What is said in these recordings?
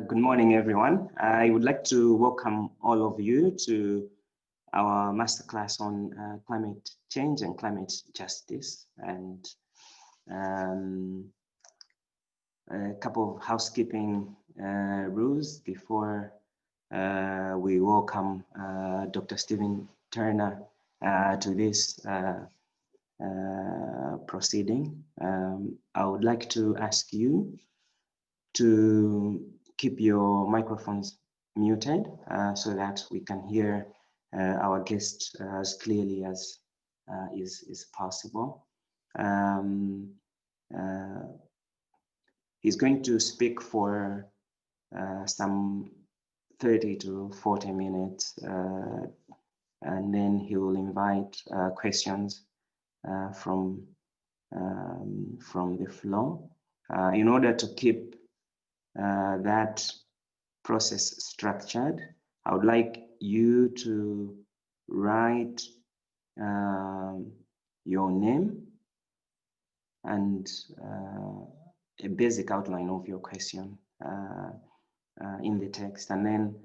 Good morning, everyone. I would like to welcome all of you to our masterclass on climate change and climate justice, and a couple of housekeeping rules before we welcome Dr. Stephen Turner to this proceeding. I would like to ask you to keep your microphones muted so that we can hear our guest as clearly as is possible. He's going to speak for some 30 to 40 minutes, and then he will invite questions from the floor. In order to keep that process structured, I would like you to write your name and a basic outline of your question in the text, and then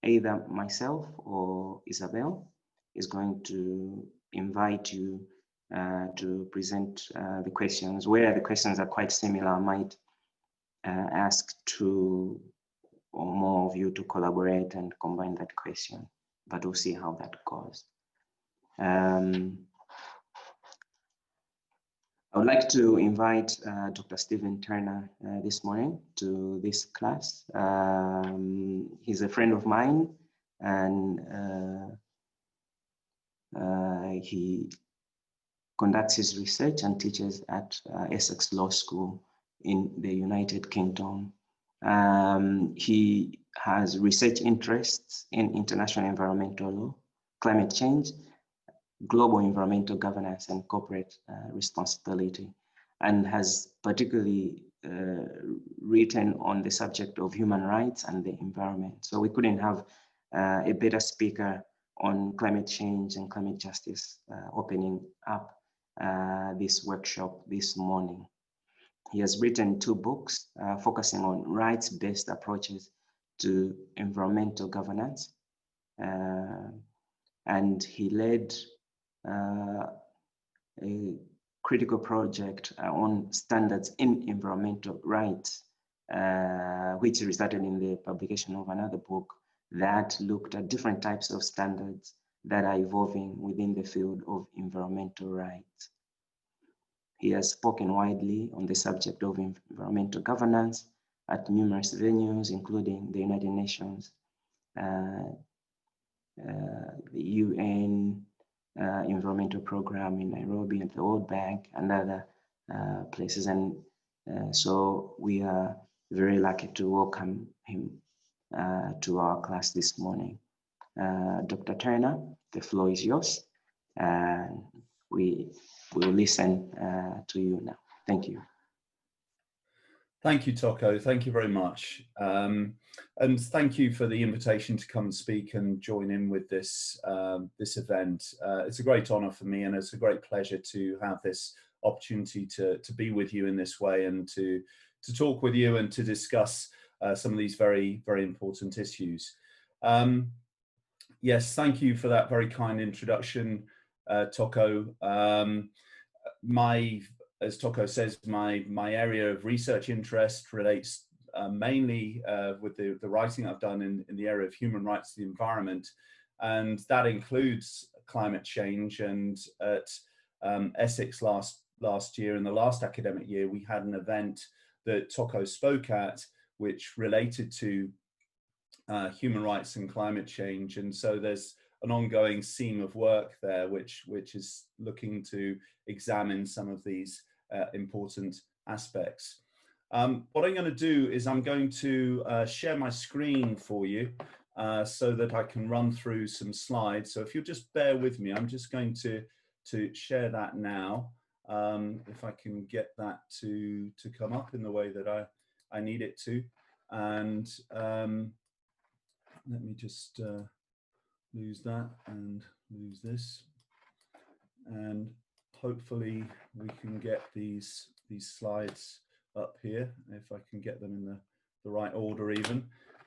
either myself or Isabel is going to invite you to present the questions. Where the questions are quite similar, I might ask two or more of you to collaborate and combine that question, but we'll see how that goes. I would like to invite Dr. Stephen Turner this morning to this class. He's a friend of mine, and he conducts his research and teaches at Essex Law School in the United Kingdom. He has research interests in international environmental law, climate change, global environmental governance, and corporate responsibility, and has particularly written on the subject of human rights and the environment. So we couldn't have a better speaker on climate change and climate justice opening up this workshop this morning. He has written 2 books focusing on rights-based approaches to environmental governance, and he led a critical project on standards in environmental rights, which resulted in the publication of another book that looked at different types of standards that are evolving within the field of environmental rights. He has spoken widely on the subject of environmental governance at numerous venues, including the United Nations, the UN Environmental Program in Nairobi, and the World Bank, and other places. And so we are very lucky to welcome him to our class this morning. Dr. Turner, the floor is yours. We will listen to you now. Thank you. Thank you, Toko. Thank you very much. And thank you for the invitation to come and speak and join in with this, this event. It's a great honor for me, and it's a great pleasure to have this opportunity to be with you in this way, and to talk with you and to discuss some of these very, very important issues. Yes, thank you for that very kind introduction, Toko. As Toko says, my area of research interest relates mainly with the writing I've done in the area of human rights and the environment, and that includes climate change. And at Essex last year, in the last academic year, we had an event that Toko spoke at, which related to human rights and climate change. And so there's an ongoing seam of work there, which is looking to examine some of these important aspects. What I'm going to do is I'm going to share my screen for you so that I can run through some slides. So if you'll just bear with me, I'm just going to share that now. If I can get that to come up in the way that I need it to. And let me just lose that and lose this, and hopefully we can get these slides up here, if I can get them in the right order even.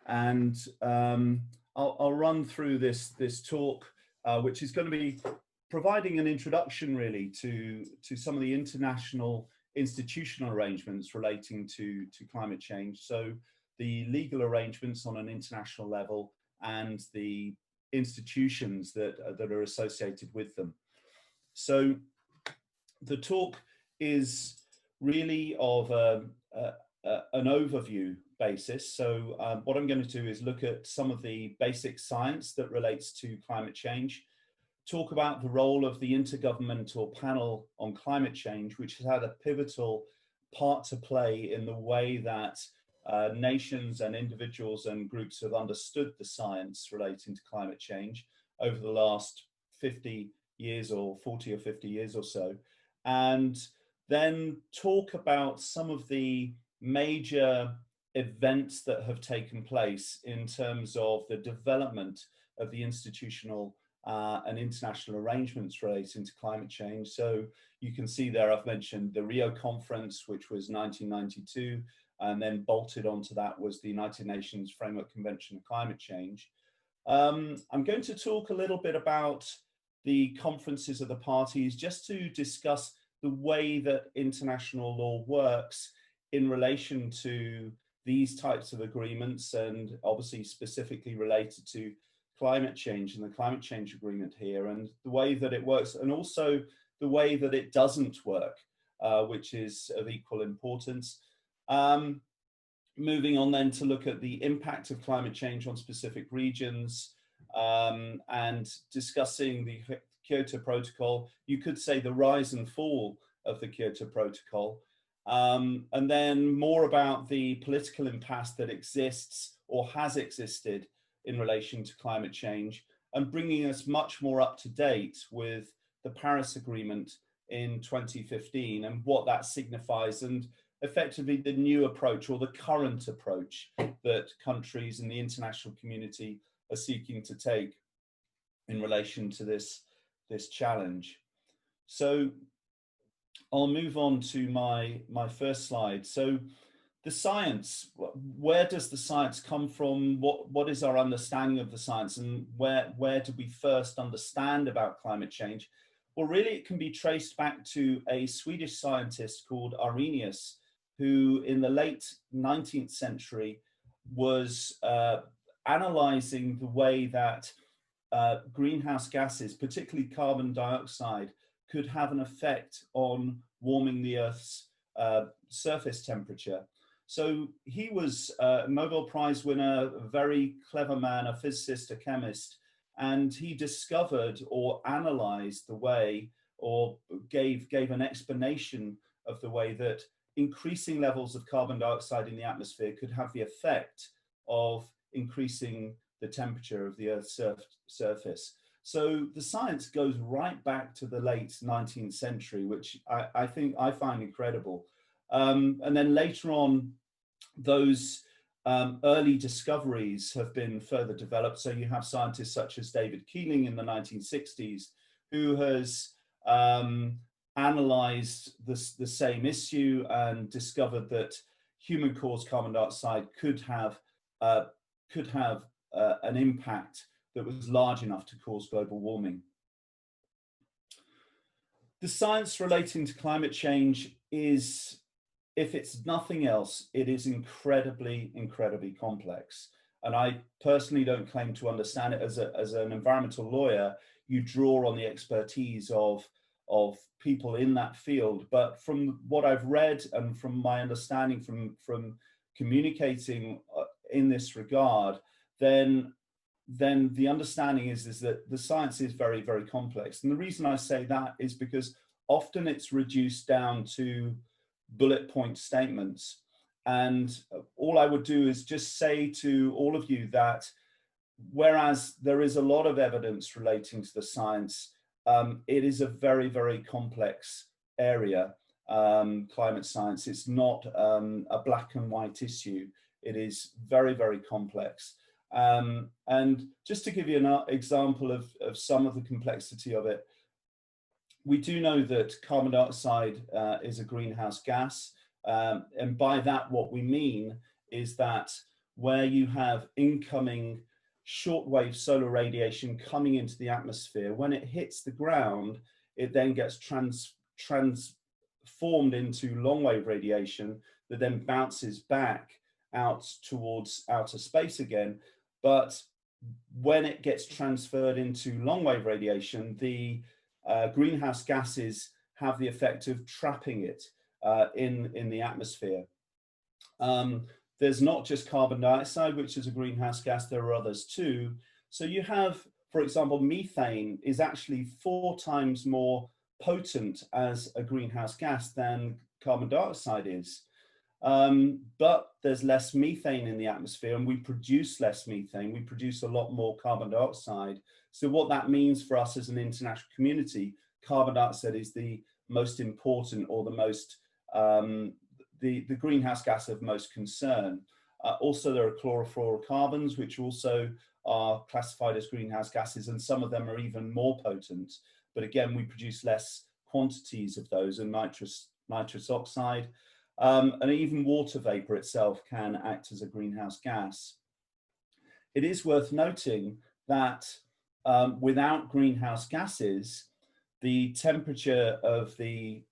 And I'll run through this talk, which is going to be providing an introduction really to some of the international institutional arrangements relating to climate change. So the legal arrangements on an international level and the institutions that are associated with them. So the talk is really of an overview basis. So what I'm going to do is look at some of the basic science that relates to climate change, talk about the role of the Intergovernmental Panel on Climate Change, which has had a pivotal part to play in the way that nations and individuals and groups have understood the science relating to climate change over the last 50 years or 40 or 50 years or so, and then talk about some of the major events that have taken place in terms of the development of the institutional and international arrangements relating to climate change. So you can see there, I've mentioned the Rio Conference, which was 1992, and then bolted onto that was the United Nations Framework Convention on Climate Change. I'm going to talk a little bit about the conferences of the parties, just to discuss the way that international law works in relation to these types of agreements, and obviously specifically related to climate change and the climate change agreement here, and the way that it works, and also the way that it doesn't work, which is of equal importance. Moving on then to look at the impact of climate change on specific regions, and discussing the Kyoto Protocol. You could say the rise and fall of the Kyoto Protocol. And then more about the political impasse that exists or has existed in relation to climate change, and bringing us much more up to date with the Paris Agreement in 2015 and what that signifies, and effectively the new approach or the current approach that countries and the international community are seeking to take in relation to this challenge. So I'll move on to my first slide. So the science, where does the science come from? What is our understanding of the science, and where do we first understand about climate change? Well, really it can be traced back to a Swedish scientist called Arrhenius, who in the late 19th century was analyzing the way that greenhouse gases, particularly carbon dioxide, could have an effect on warming the Earth's surface temperature. So he was a Nobel Prize winner, a very clever man, a physicist, a chemist, and he discovered or analyzed the way, or gave an explanation of the way that increasing levels of carbon dioxide in the atmosphere could have the effect of increasing the temperature of the Earth's surface. So the science goes right back to the late 19th century, which I find incredible. And then later on, those early discoveries have been further developed. So you have scientists such as David Keeling in the 1960s, who has analyzed the same issue and discovered that human-caused carbon dioxide could have an impact that was large enough to cause global warming. The science relating to climate change is, if it's nothing else, it is incredibly, incredibly complex. And I personally don't claim to understand it. As an environmental lawyer, you draw on the expertise of people in that field. But from what I've read and from my understanding from communicating in this regard, then the understanding is that the science is very, very complex. And the reason I say that is because often it's reduced down to bullet point statements. And all I would do is just say to all of you that whereas there is a lot of evidence relating to the science, it is a very, very complex area, climate science. It's not a black and white issue. It is very, very complex. And just to give you an example of some of the complexity of it, we do know that carbon dioxide is a greenhouse gas. And by that, what we mean is that where you have incoming shortwave solar radiation coming into the atmosphere, when it hits the ground, it then gets transformed into long-wave radiation that then bounces back out towards outer space again. But when it gets transferred into long-wave radiation, the greenhouse gases have the effect of trapping it in the atmosphere. There's not just carbon dioxide, which is a greenhouse gas, there are others too. So you have, for example, methane is actually 4 times more potent as a greenhouse gas than carbon dioxide is. But there's less methane in the atmosphere, and we produce less methane. We produce a lot more carbon dioxide. So what that means for us as an international community, carbon dioxide is the most important, or the most the greenhouse gas of most concern. Also, there are chlorofluorocarbons, which also are classified as greenhouse gases, and some of them are even more potent. But again, we produce less quantities of those, and nitrous oxide, and even water vapor itself can act as a greenhouse gas. It is worth noting that without greenhouse gases, the temperature of the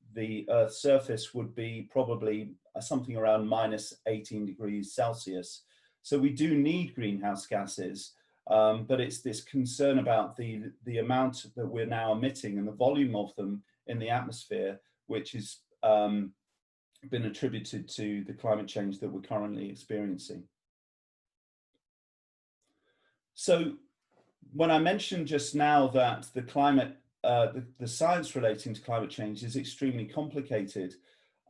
Earth's surface would be probably something around -18 degrees Celsius. So we do need greenhouse gases, but it's this concern about the amount that we're now emitting and the volume of them in the atmosphere, which has been attributed to the climate change that we're currently experiencing. So when I mentioned just now that the climate the science relating to climate change is extremely complicated,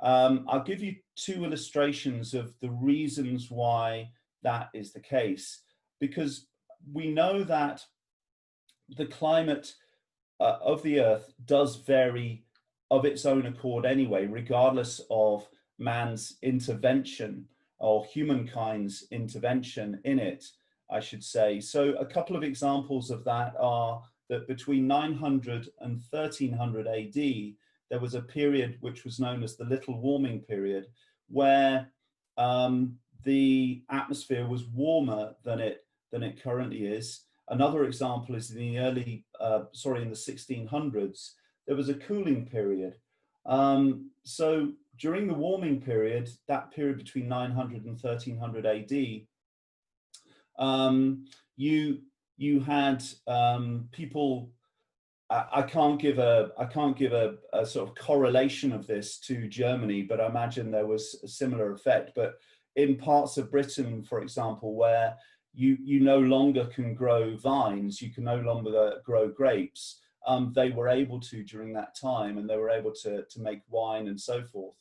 I'll give you 2 illustrations of the reasons why that is the case. Because we know that the climate of the Earth does vary of its own accord anyway, regardless of man's intervention, or humankind's intervention in it, I should say. So a couple of examples of that are that between 900 and 1300 AD, there was a period which was known as the Little Warming Period, where the atmosphere was warmer than it currently is. Another example is in the in the 1600s, there was a cooling period. So during the warming period, that period between 900 and 1300 AD, you had people. I can't give a sort of correlation of this to Germany, but I imagine there was a similar effect. But in parts of Britain, for example, where you no longer can grow vines, you can no longer grow grapes, they were able to during that time, and they were able to make wine and so forth.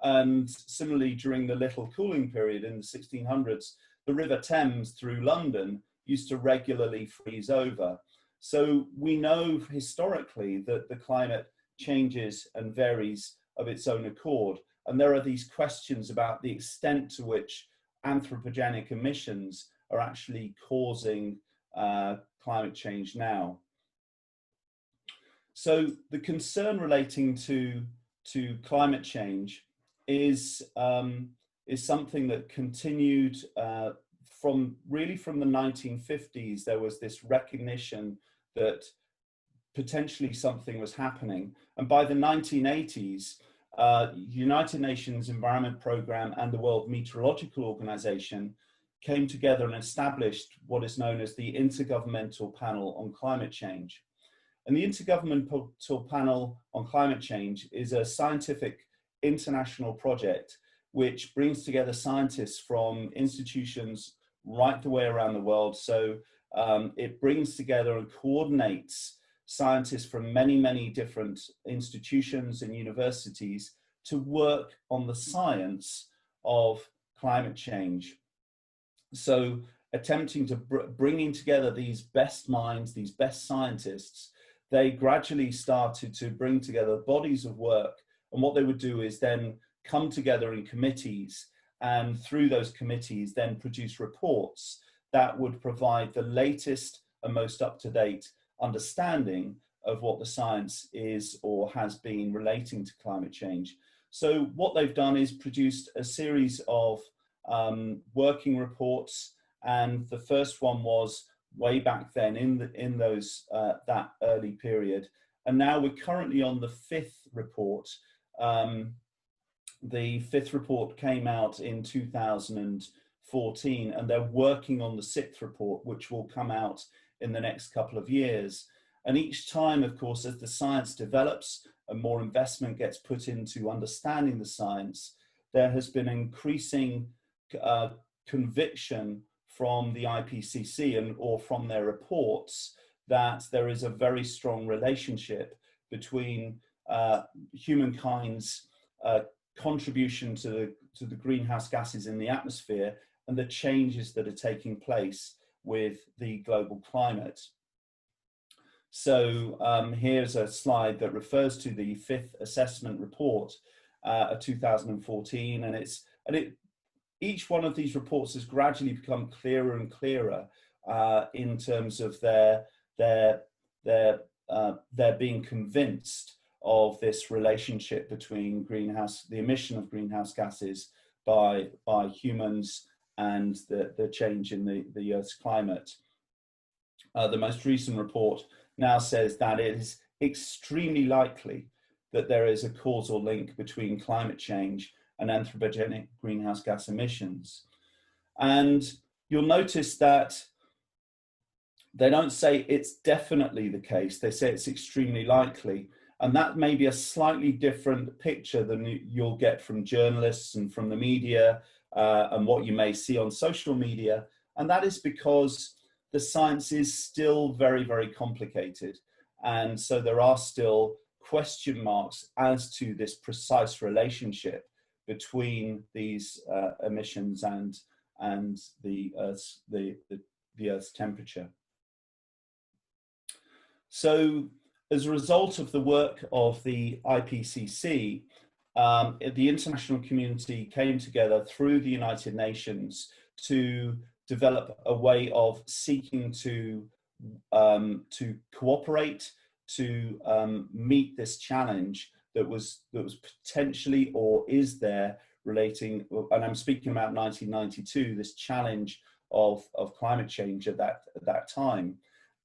And similarly, during the Little Cooling Period in the 1600s, the River Thames through London used to regularly freeze over. So we know historically that the climate changes and varies of its own accord. And there are these questions about the extent to which anthropogenic emissions are actually causing climate change now. So the concern relating to climate change is something that continued from the 1950s. There was this recognition that potentially something was happening. And by the 1980s, United Nations Environment Programme and the World Meteorological Organization came together and established what is known as the Intergovernmental Panel on Climate Change. And the Intergovernmental Panel on Climate Change is a scientific international project which brings together scientists from institutions right the way around the world. So it brings together and coordinates scientists from many, many different institutions and universities to work on the science of climate change. So attempting to bringing together these best minds, these best scientists, they gradually started to bring together bodies of work. And what they would do is then come together in committees, and through those committees then produce reports that would provide the latest and most up-to-date understanding of what the science is or has been relating to climate change. So what they've done is produced a series of working reports, and the first one was way back then in those that early period, and now we're currently on the fifth report. The fifth report came out in 2014, and they're working on the sixth report, which will come out in the next couple of years. And each time, of course, as the science develops and more investment gets put into understanding the science, there has been increasing conviction from the IPCC or from their reports that there is a very strong relationship between humankind's contribution to the greenhouse gases in the atmosphere and the changes that are taking place with the global climate. So here's a slide that refers to the fifth assessment report of 2014, and each one of these reports has gradually become clearer and clearer in terms of their being convinced of this relationship between the emission of greenhouse gases by humans and the change in the Earth's climate. The most recent report now says that it is extremely likely that there is a causal link between climate change and anthropogenic greenhouse gas emissions. And you'll notice that they don't say it's definitely the case, they say it's extremely likely. And that may be a slightly different picture than you'll get from journalists and from the media and what you may see on social media. And that is because the science is still very, very complicated. And so there are still question marks as to this precise relationship between these emissions and the Earth's temperature. So as a result of the work of the IPCC, the international community came together through the United Nations to develop a way of seeking to cooperate to meet this challenge that was potentially or is there relating, and I'm speaking about 1992, this challenge of climate change at that time.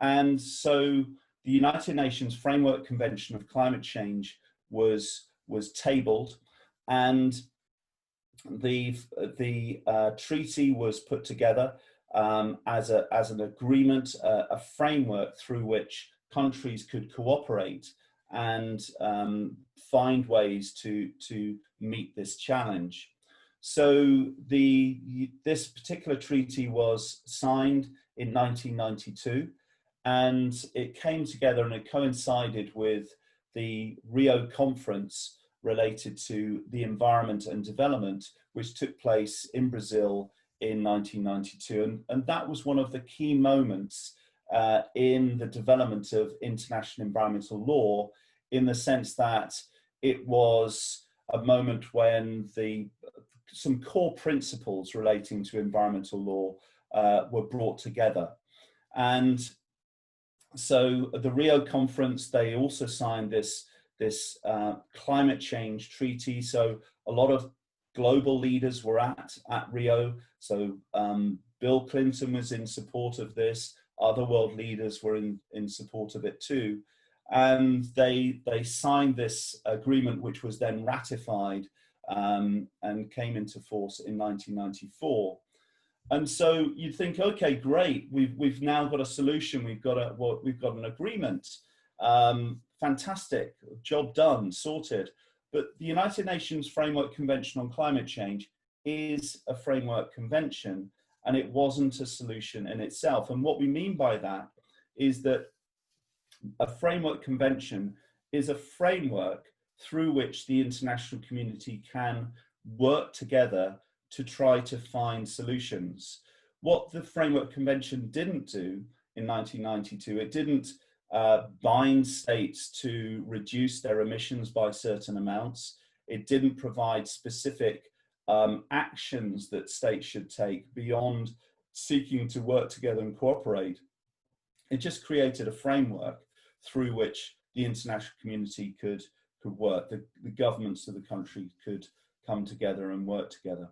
And so the United Nations Framework Convention of Climate Change was tabled, and the treaty was put together as an agreement, a framework through which countries could cooperate and find ways to meet this challenge. So this particular treaty was signed in 1992, and it came together and it coincided with the Rio conference related to the environment and development, which took place in Brazil in 1992. And that was one of the key moments in the development of international environmental law, in the sense that it was a moment when some core principles relating to environmental law were brought together. And so at the Rio conference, they also signed this climate change treaty. So a lot of global leaders were at Rio. So Bill Clinton was in support of this. Other world leaders were in support of it too. And they signed this agreement, which was then ratified and came into force in 1994. And so you'd think, okay, great, we've now got a solution, we've got an agreement, fantastic, job done, sorted. But the United Nations Framework Convention on Climate Change is a framework convention, and it wasn't a solution in itself. And what we mean by that is that a framework convention is a framework through which the international community can work together to try to find solutions. What the Framework Convention didn't do in 1992, it didn't bind states to reduce their emissions by certain amounts. It didn't provide specific actions that states should take beyond seeking to work together and cooperate. It just created a framework through which the international community could work, the governments of the country could come together and work together.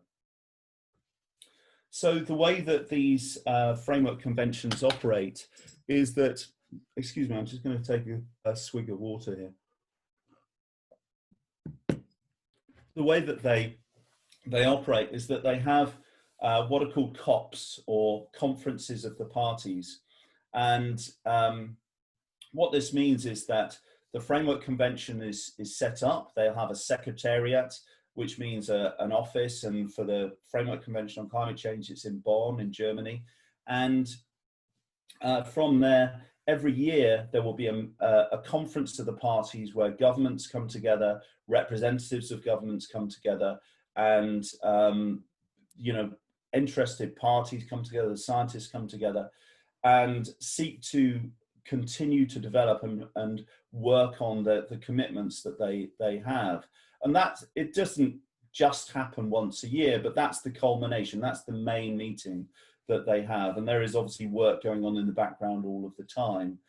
So the way that these framework conventions operate is that, excuse me, I'm just going to take a swig of water here. The way that they operate is that they have what are called COPs, or conferences of the parties. And what this means is that the framework convention is set up. They'll have a secretariat, which means an office. And for the framework convention on climate change, it's in Bonn in Germany. And from there, every year, there will be a conference of the parties where governments come together, representatives of governments come together, and you know, interested parties come together, the scientists come together, and seek to continue to develop and work on the commitments that they have. And that, it doesn't just happen once a year, but that's the culmination, that's the main meeting that they have. And there is obviously work going on in the background all of the time.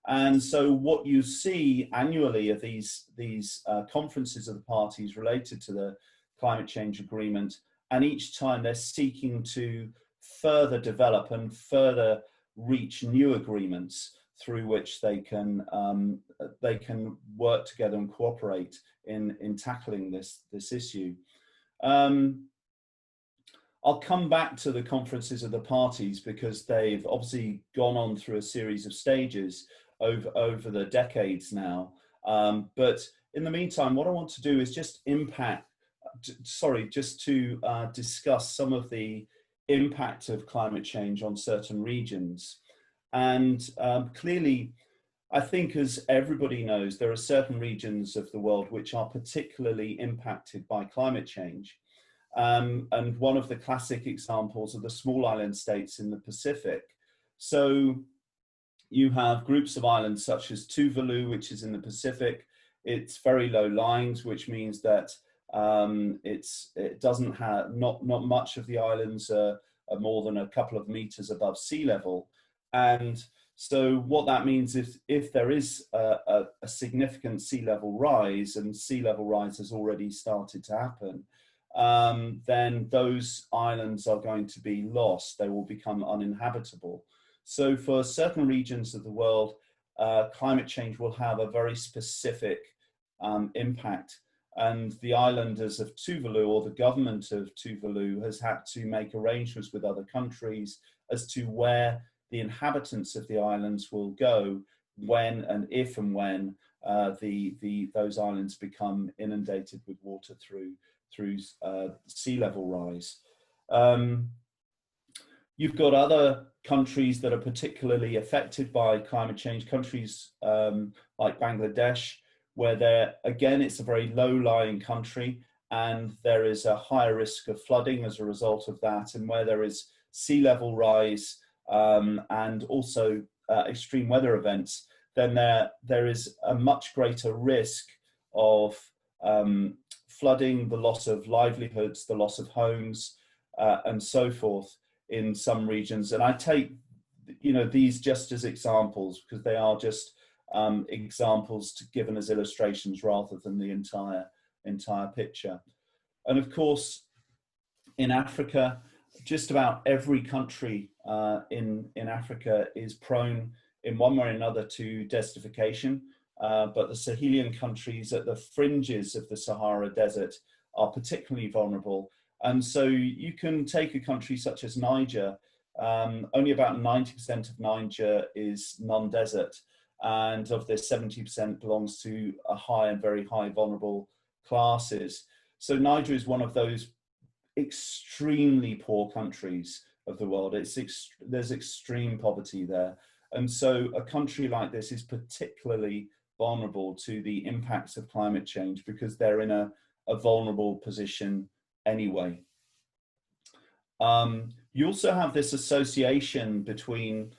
And so what you see annually are these conferences of the parties related to the climate change agreement. And each time they're seeking to further develop and further reach new agreements through which they can work together and cooperate in tackling this issue. I'll come back to the conferences of the parties because they've obviously gone on through a series of stages over the decades now. But in the meantime, what I want to do is just discuss some of the impact of climate change on certain regions. And clearly, I think, as everybody knows, there are certain regions of the world which are particularly impacted by climate change. And one of the classic examples are the small island states in the Pacific. So you have groups of islands such as Tuvalu, which is in the Pacific. It's very low lying, which means that it doesn't have, not much of the islands are more than a couple of meters above sea level. And so what that means is if there is a significant sea level rise, and sea level rise has already started to happen, then those islands are going to be lost. They will become uninhabitable. So for certain regions of the world, climate change will have a very specific impact. And the islanders of Tuvalu, or the government of Tuvalu, has had to make arrangements with other countries as to where the inhabitants of the islands will go when and if and when those islands become inundated with water through sea level rise. You've got other countries that are particularly affected by climate change, countries like Bangladesh, where again, it's a very low-lying country and there is a higher risk of flooding as a result of that, and where there is sea level rise and also extreme weather events, then there is a much greater risk of flooding, the loss of livelihoods, the loss of homes, and so forth in some regions. And I take, these just as examples because they are just examples given as illustrations rather than the entire picture. And of course, in Africa, just about every country in Africa is prone in one way or another to desertification. But the Sahelian countries at the fringes of the Sahara Desert are particularly vulnerable. And so you can take a country such as Niger. Only about 90% of Niger is non-desert. And of this, 70% belongs to a high and very high vulnerable classes. So Niger is one of those extremely poor countries of the world. There's extreme poverty there. And so a country like this is particularly vulnerable to the impacts of climate change because they're in a vulnerable position anyway. You also have this association between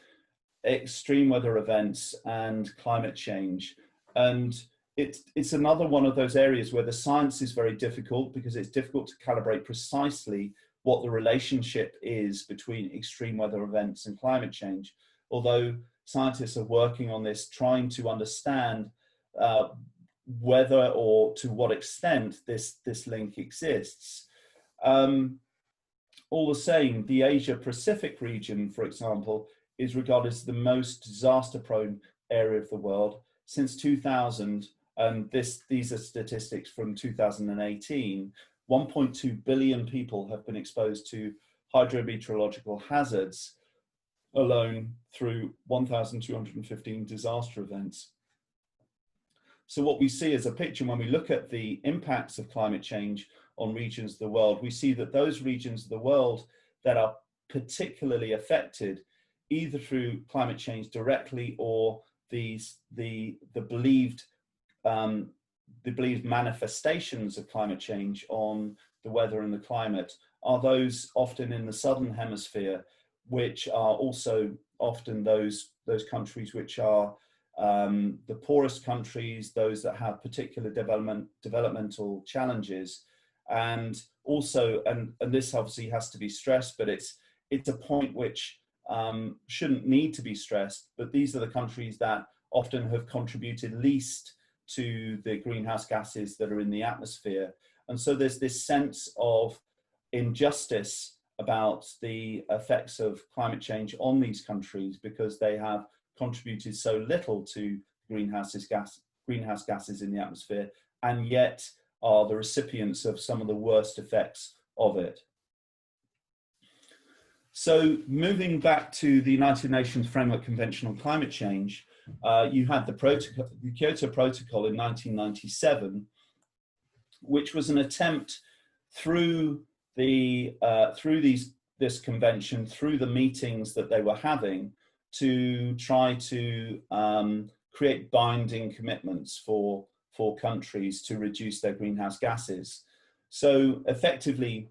extreme weather events and climate change. And it's another one of those areas where the science is very difficult because it's difficult to calibrate precisely what the relationship is between extreme weather events and climate change. Although scientists are working on this, trying to understand whether or to what extent this link exists. all the same, the Asia-Pacific region, for example, is regarded as the most disaster-prone area of the world. Since 2000, and these are statistics from 2018, 1.2 billion people have been exposed to hydrometeorological hazards alone through 1,215 disaster events. So what we see as a picture when we look at the impacts of climate change on regions of the world, we see that those regions of the world that are particularly affected either through climate change directly or the believed manifestations of climate change on the weather and the climate are those often in the southern hemisphere, which are also often those countries which are the poorest countries, those that have particular developmental challenges. And also, and this obviously has to be stressed, but it's a point which shouldn't need to be stressed, but these are the countries that often have contributed least to the greenhouse gases that are in the atmosphere. And so there's this sense of injustice about the effects of climate change on these countries because they have contributed so little to greenhouse gases in the atmosphere, and yet are the recipients of some of the worst effects of it. So moving back to the United Nations Framework Convention on Climate Change, you had the Kyoto Protocol in 1997, which was an attempt through this convention, through the meetings that they were having, to try to create binding commitments for countries to reduce their greenhouse gases. So effectively,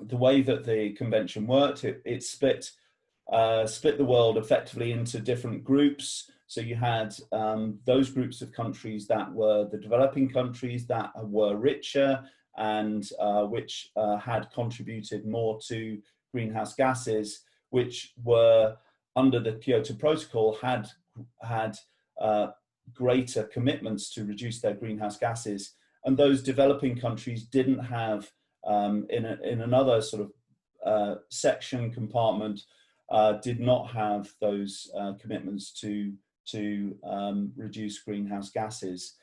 the way that the convention worked, it split the world effectively into different groups. So you had those groups of countries that were the developing countries that were richer and which had contributed more to greenhouse gases, which were under the Kyoto Protocol had greater commitments to reduce their greenhouse gases. And those developing countries didn't have, in another sort of section compartment, did not have those commitments to reduce greenhouse gases.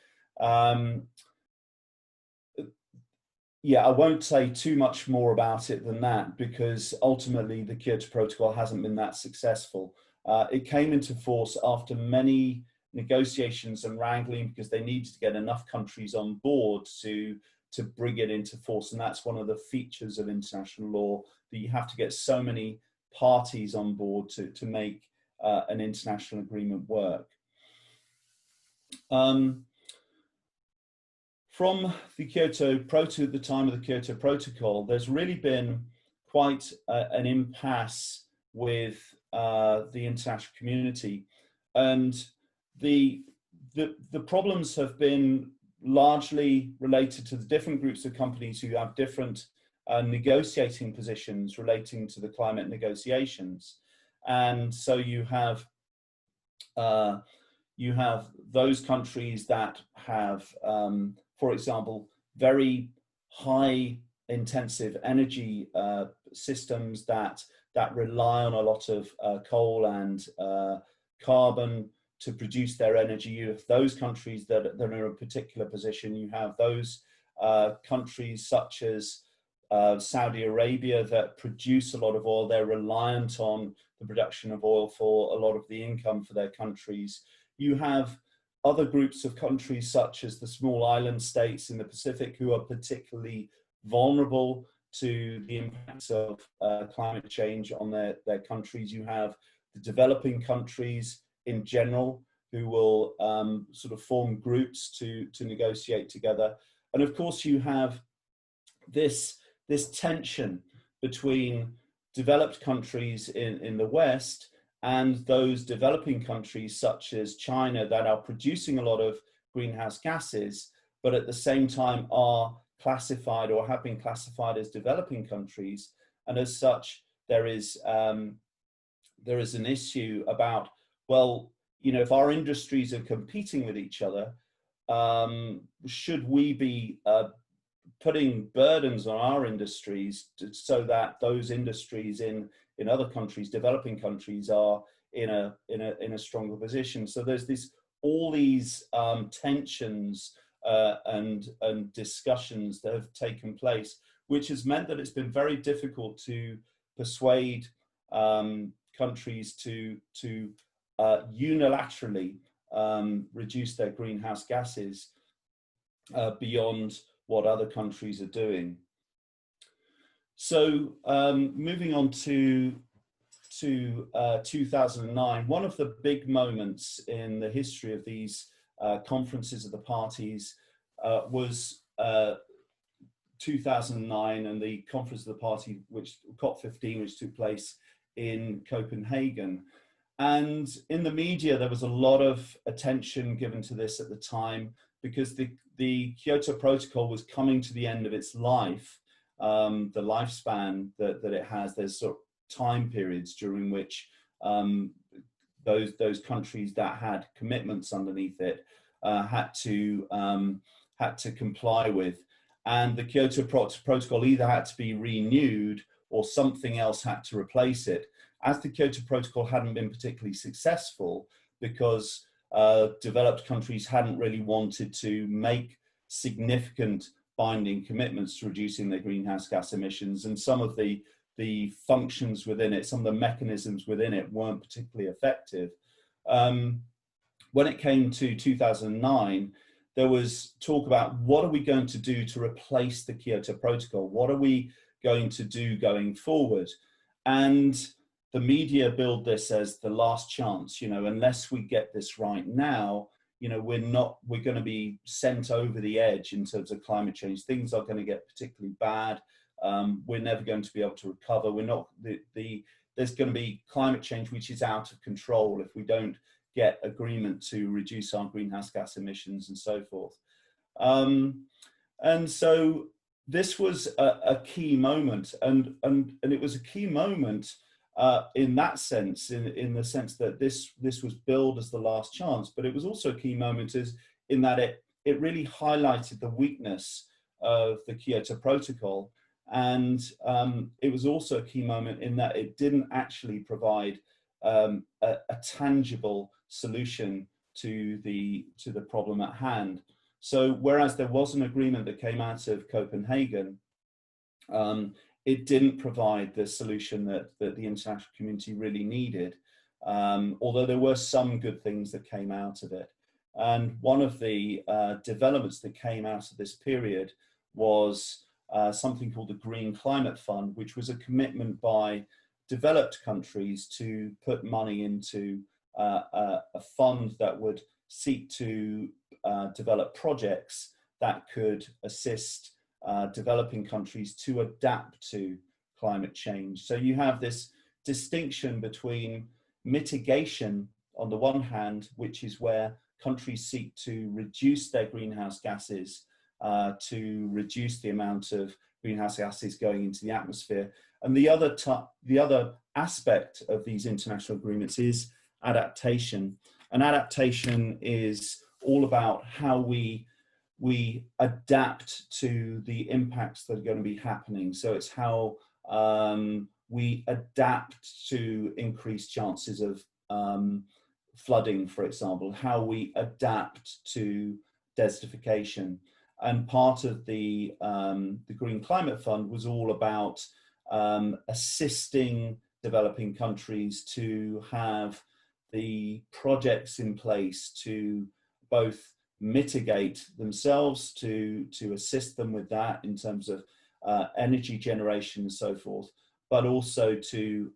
Yeah, I won't say too much more about it than that, because ultimately the Kyoto Protocol hasn't been that successful. It came into force after many negotiations and wrangling because they needed to get enough countries on board to bring it into force. And that's one of the features of international law, that you have to get so many parties on board to make an international agreement work. From the the time of the Kyoto Protocol, there's really been quite an impasse with the international community, and the problems have been largely related to the different groups of companies who have different negotiating positions relating to the climate negotiations. And so you have those countries that have, for example, very high intensive energy systems that rely on a lot of coal and carbon to produce their energy. You have those countries that are in a particular position. You have those countries such as Saudi Arabia that produce a lot of oil. They're reliant on the production of oil for a lot of the income for their countries. You have other groups of countries such as the small island states in the Pacific who are particularly vulnerable to the impacts of climate change on their countries. You have the developing countries in general who will sort of form groups to negotiate together. And of course you have this tension between developed countries in the West and those developing countries such as China that are producing a lot of greenhouse gases, but at the same time are classified or have been classified as developing countries. And as such, there is an issue about, well, you know, if our industries are competing with each other, should we be putting burdens on our industries so that those industries in other countries, developing countries, are in a stronger position. So there's all these tensions and discussions that have taken place, which has meant that it's been very difficult to persuade countries to unilaterally reduce their greenhouse gases beyond what other countries are doing. So moving on to 2009, one of the big moments in the history of these conferences of the parties was 2009 and the conference of the party, which COP15, which took place in Copenhagen. And in the media, there was a lot of attention given to this at the time, because the Kyoto Protocol was coming to the end of its life, the lifespan that it has. There's sort of time periods during which those countries that had commitments underneath it had to comply with. And the Kyoto Protocol either had to be renewed or something else had to replace it. As the Kyoto Protocol hadn't been particularly successful, because developed countries hadn't really wanted to make significant binding commitments to reducing their greenhouse gas emissions, and some of the functions within it, some of the mechanisms within it weren't particularly effective. When it came to 2009, there was talk about, what are we going to do to replace the Kyoto Protocol? What are we going to do going forward? And the media billed this as the last chance. Unless we get this right now, we're going to be sent over the edge in terms of climate change. Things are going to get particularly bad. We're never going to be able to recover. There's going to be climate change which is out of control if we don't get agreement to reduce our greenhouse gas emissions and so forth. And so this was a key moment, and it was a key moment in that sense, in the sense that this was billed as the last chance, but it was also a key moment in that it really highlighted the weakness of the Kyoto Protocol. And it was also a key moment in that it didn't actually provide a tangible solution to the problem at hand. So whereas there was an agreement that came out of Copenhagen, it didn't provide the solution that the international community really needed, although there were some good things that came out of it. And one of the developments that came out of this period was something called the Green Climate Fund, which was a commitment by developed countries to put money into a fund that would seek to develop projects that could assist developing countries to adapt to climate change. So you have this distinction between mitigation on the one hand, which is where countries seek to reduce their greenhouse gases, to reduce the amount of greenhouse gases going into the atmosphere. And the other aspect of these international agreements is adaptation. And adaptation is all about how we adapt to the impacts that are going to be happening. So it's how we adapt to increased chances of flooding, for example, how we adapt to desertification. And part of the Green Climate Fund was all about assisting developing countries to have the projects in place to both mitigate themselves, to assist them with that in terms of energy generation and so forth, but also to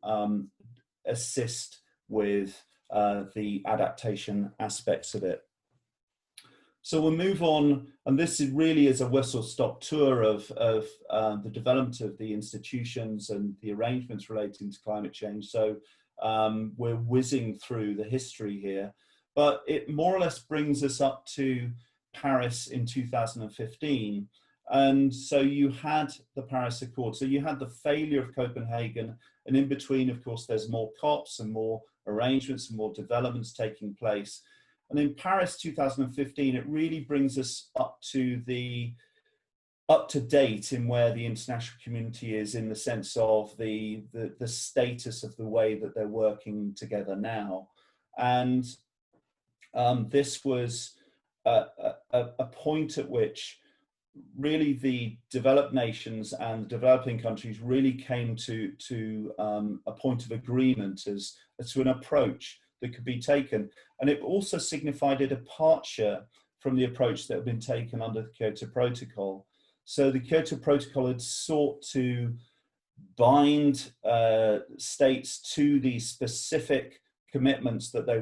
assist with the adaptation aspects of it. So we'll move on, and this really is a whistle-stop tour of the development of the institutions and the arrangements relating to climate change. So we're whizzing through the history here, but it more or less brings us up to Paris in 2015. And so you had the Paris Accord, so you had the failure of Copenhagen, and in between, of course, there's more COPs and more arrangements and more developments taking place. And in Paris 2015, it really brings us up to the up to date in where the international community is in the sense of the status of the way that they're working together now. And this was a point at which really the developed nations and the developing countries really came to a point of agreement as to an approach that could be taken. And it also signified a departure from the approach that had been taken under the Kyoto Protocol. So the Kyoto Protocol had sought to bind states to these specific commitments that they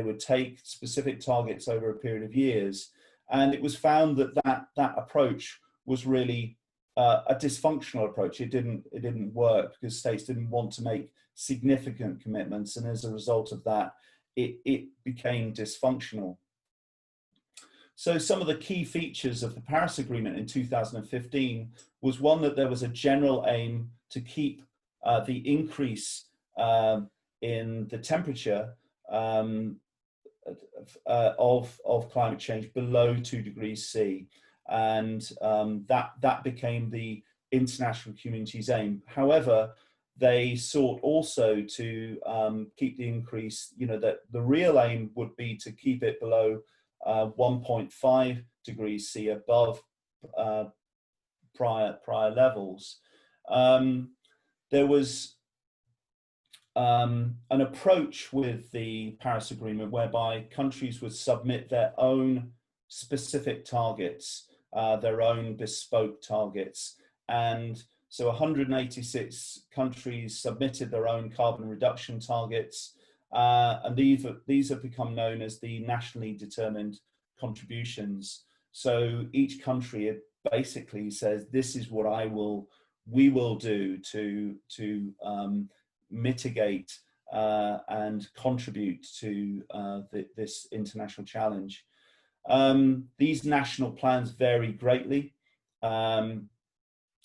would take, specific targets over a period of years. And it was found that that approach was really a dysfunctional approach. It didn't work because states didn't want to make significant commitments, and as a result of that, it became dysfunctional. So some of the key features of the Paris Agreement in 2015 was one, that there was a general aim to keep the increase in the temperature of climate change below 2 degrees C, and that became the international community's aim. However, they sought also to keep the increase, that the real aim would be to keep it below 1.5 degrees C above prior levels. There was an approach with the Paris Agreement whereby countries would submit their own specific targets, their own bespoke targets. And so 186 countries submitted their own carbon reduction targets. And these have become known as the nationally determined contributions. So each country basically says, this is what we will do to mitigate and contribute to this international challenge. These national plans vary greatly.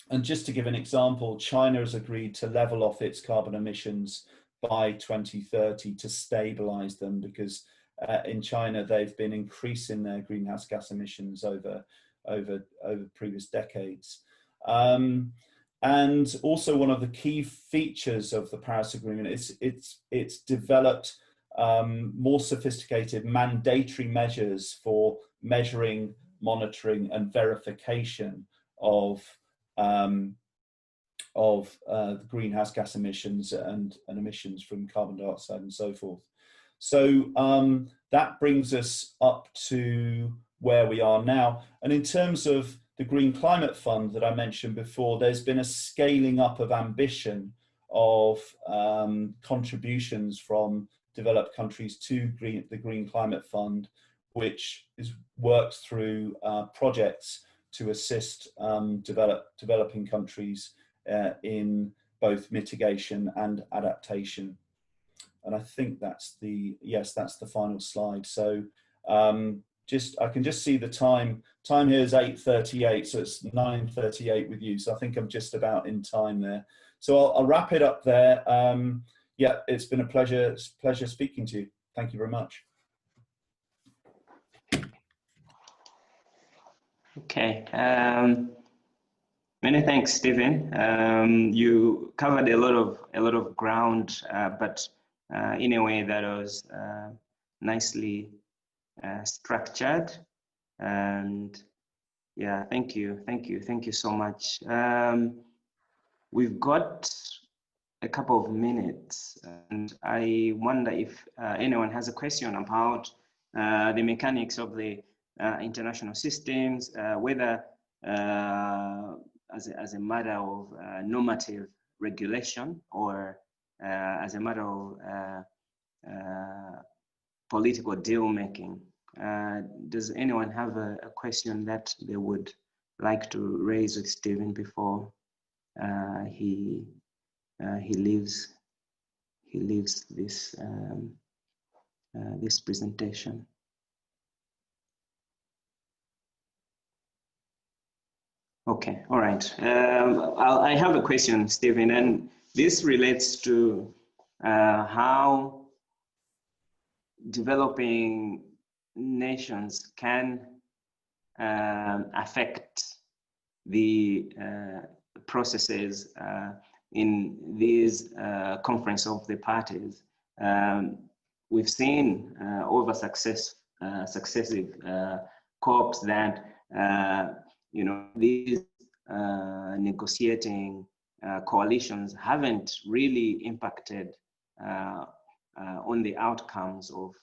And just to give an example, China has agreed to level off its carbon emissions by 2030 to stabilize them, because in China they've been increasing their greenhouse gas emissions over previous decades. And also, one of the key features of the Paris Agreement is it's developed more sophisticated mandatory measures for measuring, monitoring, and verification of the greenhouse gas emissions and emissions from carbon dioxide and so forth. So that brings us up to where we are now. And in terms of the Green Climate Fund that I mentioned before, there's been a scaling up of ambition of contributions from developed countries to the Green Climate Fund, which works through projects to assist developing countries in both mitigation and adaptation. And I think that's the final slide. So I can just see the time. Time here is 8:38, so it's 9:38 with you. So I think I'm just about in time there. So I'll wrap it up there. Yeah, it's been a pleasure speaking to you. Thank you very much. Okay. Many thanks, Stephen. You covered a lot of ground, but in a way that was nicely structured. And yeah, thank you so much. We've got a couple of minutes, and I wonder if anyone has a question about the mechanics of the international systems, whether as a matter of normative regulation or as a matter of political deal making. Does anyone have a question that they would like to raise with Stephen before he leaves this this presentation? Okay, all right. I have a question, Stephen, and this relates to how developing nations can affect the processes in these conference of the parties, we've seen over successive COPs that these negotiating coalitions haven't really impacted on the outcomes of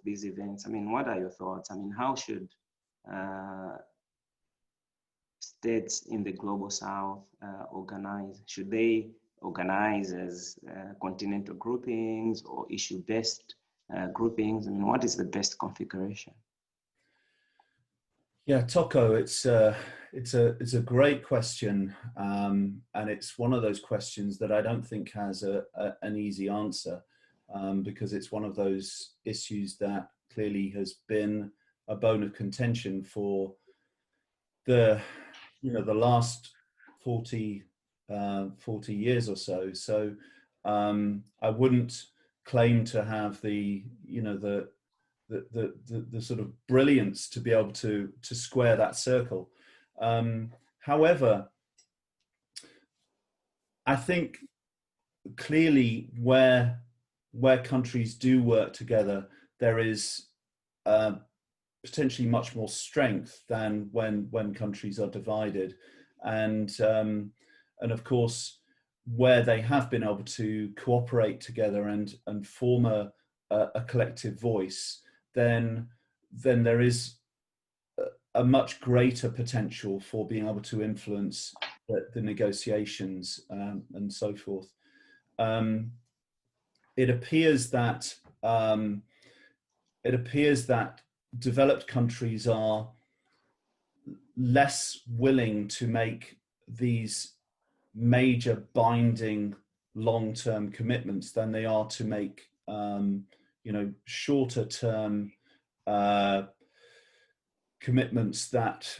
these events. I mean, what are your thoughts? I mean, how should states in the global south organize? Should they organize as continental groupings or issue-based groupings? I mean, what is the best configuration? Yeah, Toko, it's a great question, and it's one of those questions that I don't think has an easy answer, because it's one of those issues that clearly has been a bone of contention for the last 40 years or so. So I wouldn't claim to have the sort of brilliance to be able to square that circle. However, I think clearly where countries do work together, there is potentially much more strength than when countries are divided, and of course where they have been able to cooperate together and form a collective voice, then there is a much greater potential for being able to influence the negotiations and so forth. It appears that developed countries are less willing to make these major binding long-term commitments than they are to make shorter term commitments that,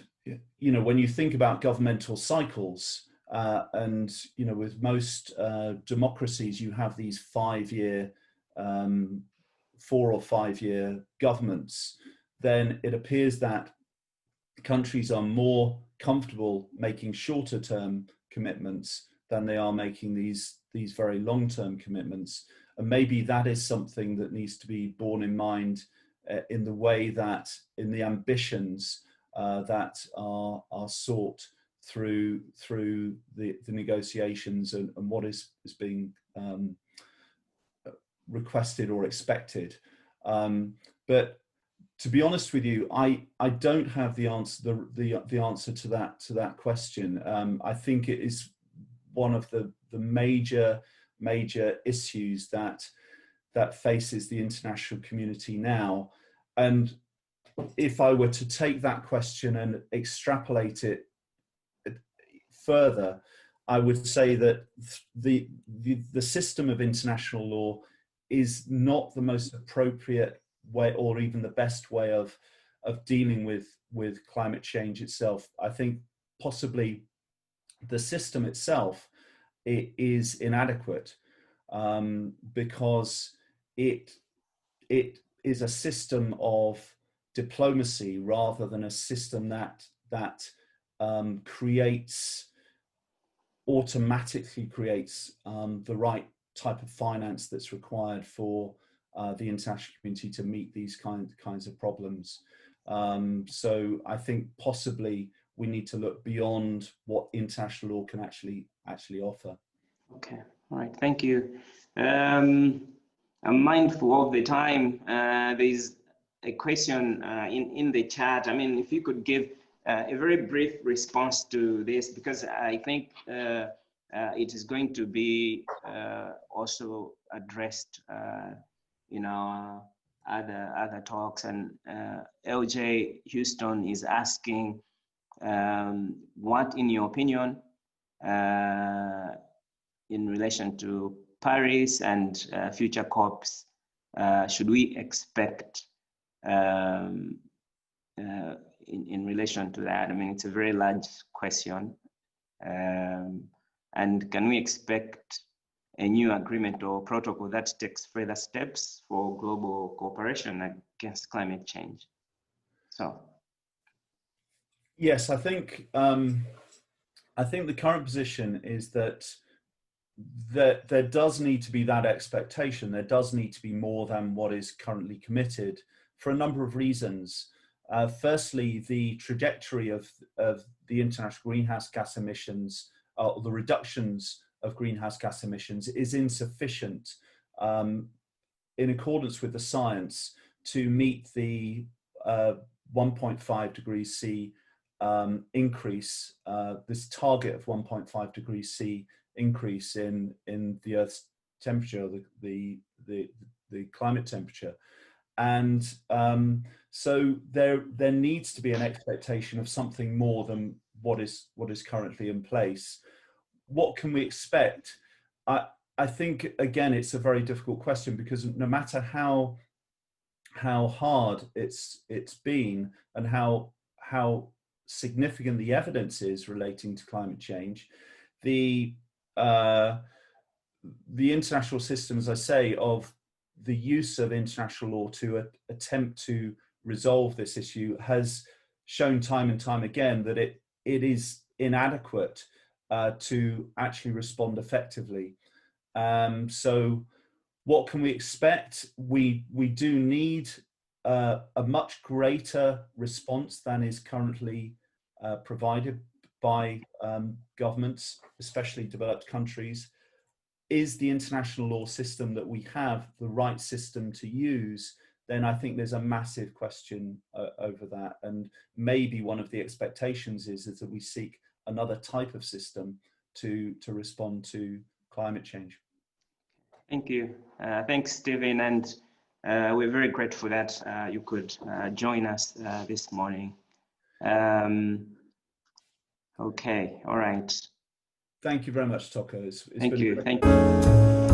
when you think about governmental cycles, and with most democracies, you have these 4 or 5 year governments, then it appears that countries are more comfortable making shorter term commitments than they are making these very long term commitments. And maybe that is something that needs to be borne in mind in the way that, in the ambitions that are sought through the negotiations and what is being requested or expected. But to be honest with you, I don't have the answer the answer to that question. I think it is one of the major issues that faces the international community now. And if I were to take that question and extrapolate it further, I would say that the system of international law is not the most appropriate way, or even the best way of dealing with climate change itself. I think possibly the system itself is inadequate, because it is a system of diplomacy rather than a system that automatically creates the right type of finance that's required for the international community to meet these kinds of problems. So I think possibly we need to look beyond what international law can actually offer. Okay, all right, thank you. I'm mindful of the time. There's a question in the chat. I mean, if you could give a very brief response to this, because I think it is going to be also addressed in our other talks. And LJ Houston is asking, what, in your opinion, in relation to Paris and future COPs, should we expect in relation to that? I mean, it's a very large question. And can we expect a new agreement or protocol that takes further steps for global cooperation against climate change? So. Yes, I think the current position is that there does need to be that expectation. There does need to be more than what is currently committed for a number of reasons. Firstly, the trajectory of the international greenhouse gas emissions, the reductions of greenhouse gas emissions, is insufficient in accordance with the science to meet the 1.5 degrees C increase, this target of 1.5 degrees C increase in the Earth's temperature, the climate temperature. And so there needs to be an expectation of something more than what is currently in place. What can we expect? I think, again, it's a very difficult question, because no matter how hard it's been and how significant the evidence is relating to climate change, the international system, as I say, of the use of international law to attempt to resolve this issue has shown time and time again that it is inadequate to actually respond effectively. So what can we expect? We do need a much greater response than is currently provided by governments, especially developed countries. Is the international law system that we have the right system to use? Then I think there's a massive question over that. And maybe one of the expectations is that we seek another type of system to respond to climate change. Thank you. Thanks, Stephen. And we're very grateful that you could join us this morning. Okay, all right. Thank you very much, Toko. Thank you.